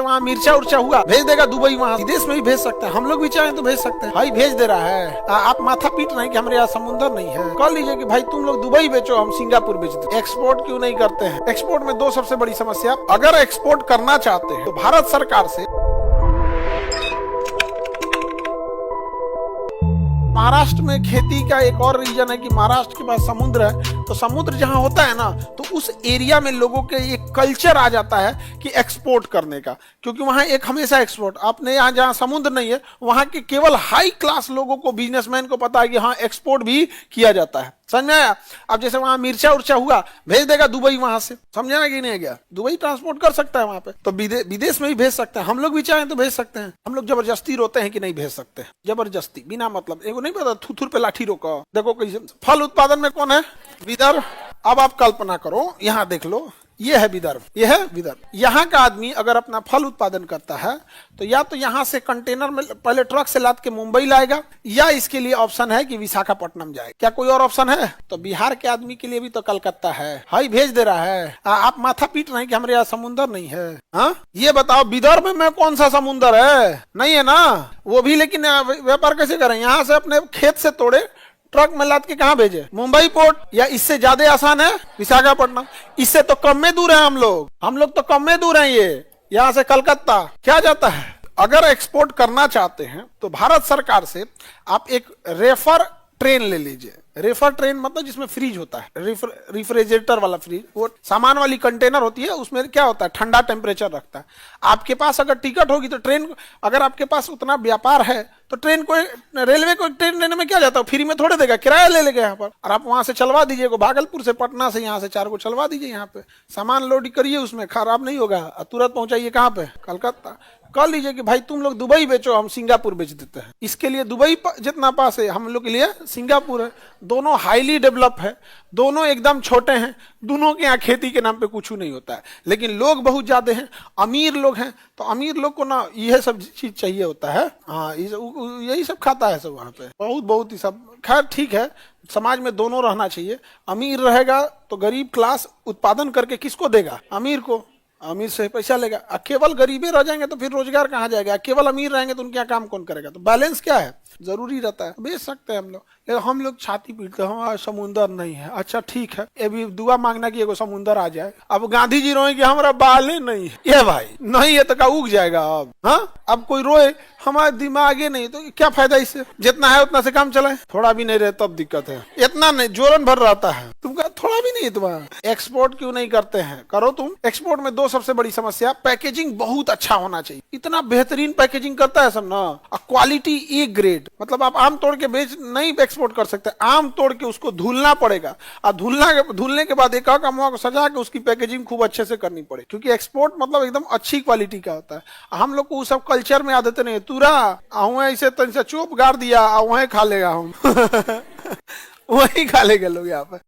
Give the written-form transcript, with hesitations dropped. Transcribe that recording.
वहाँ मिर्चा उर्चा हुआ भेज देगा दुबई, वहाँ विदेश में भी भेज सकते हैं, हम लोग भी चाहें तो भेज सकते हैं। भाई भेज दे रहा है, आप माथा पीट रहे हैं कि हमारे यहाँ समुंदर नहीं है। कह लीजिए कि भाई तुम लोग दुबई बेचो, हम सिंगापुर बेच दे। एक्सपोर्ट क्यों नहीं करते हैं? एक्सपोर्ट में दो सबसे बड़ी समस्या, अगर एक्सपोर्ट करना चाहते हैं तो भारत सरकार से महाराष्ट्र में खेती का एक और रीजन है कि महाराष्ट्र के पास समुद्र है, तो समुद्र जहां होता है ना तो उस एरिया में लोगों के एक कल्चर आ जाता है कि एक्सपोर्ट करने का, क्योंकि वहां एक हमेशा एक्सपोर्ट, आपने यहाँ जहां समुद्र नहीं है वहां के केवल हाई क्लास लोगों को, बिजनेसमैन को पता है कि हाँ एक्सपोर्ट भी किया जाता है। समझ में आया? अब जैसे वहां मिर्चा उर्चा हुआ भेज देगा दुबई, वहां से समझा ना कि नहीं गया, दुबई ट्रांसपोर्ट कर सकता है वहां पे, तो विदेश में भी भेज सकते हैं, हम लोग भी चाहें तो भेज सकते हैं। हम लोग जबरदस्ती रोते हैं कि नहीं भेज सकते, जबरदस्ती बिना मतलब, एगो नहीं पता थुथुर पे लाठी रोका। देखो कैसे फल उत्पादन में कौन है? विदर्भ। अब आप कल्पना करो, यहाँ देख लो, ये है विदर्भ, ये है विदर्भ। यहाँ का आदमी अगर अपना फल उत्पादन करता है तो या तो यहाँ से कंटेनर में पहले ट्रक से लाद के मुंबई लाएगा, या इसके लिए ऑप्शन है कि विशाखापट्टनम जाए। क्या कोई और ऑप्शन है? तो बिहार के आदमी के लिए भी तो कलकत्ता है। हाई भेज दे रहा है, आप माथा पीट रहे हैं कि हमारे यहाँ समुंदर नहीं है। हाँ ये बताओ, विदर्भ में कौन सा समुंदर है? नहीं है ना वो भी, लेकिन व्यापार कैसे करें? यहाँ से अपने खेत से तोड़े ट्रक में लाद के कहाँ भेजे? मुंबई पोर्ट, या इससे ज्यादा आसान है विशाखापट्टनम? इससे तो कम में दूर है हम लोग तो कम में दूर हैं। ये यहाँ से कलकत्ता क्या जाता है? अगर एक्सपोर्ट करना चाहते हैं तो भारत सरकार से आप एक रेफर ट्रेन ले लीजिए। रेफर ट्रेन मतलब जिसमें फ्रीज होता है, रिफ्रिजरेटर वाला फ्रीज, वो सामान वाली कंटेनर होती है, उसमें क्या होता है ठंडा टेम्परेचर रखता है। आपके पास अगर टिकट होगी तो ट्रेन, अगर आपके पास उतना व्यापार है तो ट्रेन को, रेलवे को ट्रेन लेने में क्या जाता है, फ्री में थोड़े देगा, किराया ले लेगा यहाँ पर, और आप वहां से चलवा दीजिए, भागलपुर से पटना से यहाँ से 4 को चलवा दीजिए, यहाँ पे सामान लोड करिए, उसमें खराब नहीं होगा, तुरंत पहुंचाइए कहाँ पे? कलकत्ता। कह लीजिए कि भाई तुम लोग दुबई बेचो, हम सिंगापुर बेच देते हैं। इसके लिए दुबई जितना पास है, हम लोग के लिए सिंगापुर है। दोनों हाईली डेवलप है, दोनों एकदम छोटे हैं, दोनों के यहाँ खेती के नाम पे कुछ नहीं होता है, लेकिन लोग बहुत ज्यादा हैं, अमीर लोग हैं, तो अमीर लोग को ना यह सब चीज चाहिए होता है। हाँ यही सब खाता है सब वहाँ पे, बहुत ही सब। खैर ठीक है, समाज में दोनों रहना चाहिए। अमीर रहेगा तो गरीब क्लास उत्पादन करके किसको देगा? अमीर को, अमीर से पैसा लेगा। केवल गरीबे रह जाएंगे तो फिर रोजगार कहाँ जाएगा? केवल अमीर रहेंगे तो उनके यहाँ काम कौन करेगा? तो बैलेंस क्या है, जरूरी रहता है। बेच सकते हैं हम लोग छाती पीटते हैं हमारा समुंदर नहीं है। अच्छा ठीक है, अभी दुआ मांगना कि एगो समुंदर आ जाए। अब गांधी जी रोए कि हमारा बाल नहीं है, ये भाई नहीं है तो क्या उग जाएगा? अब हाँ, अब कोई रोए हमारा दिमागे नहीं, तो क्या फायदा इससे? जितना है उतना से काम चलाए, थोड़ा भी नहीं रहे तब दिक्कत है। इतना नहीं, जोरन भर रहता है, तुमका थोड़ा भी नहीं है तुम्हारा। एक्सपोर्ट क्यों नहीं करते हैं? करो तुम। एक्सपोर्ट में दो सबसे बड़ी समस्या, पैकेजिंग बहुत अच्छा होना चाहिए। इतना बेहतरीन पैकेजिंग करता है सब ना, क्वालिटी ए ग्रेड। मतलब आप आम तोड़ के बेच नहीं एक्सपोर्ट कर सकते, आम तोड़ के उसको धुलना पड़ेगा, और धुलने के बाद एक को सजा के उसकी पैकेजिंग खूब अच्छे से करनी पड़े, क्योंकि एक्सपोर्ट मतलब एकदम अच्छी क्वालिटी का होता है। हम लोग को वो सब कल्चर में आदत नहीं है, तुरा ऐसे तन से चोप गाड़ दिया वहीं खा लेगा हम वहीं खा लेगा लोग यहाँ पे।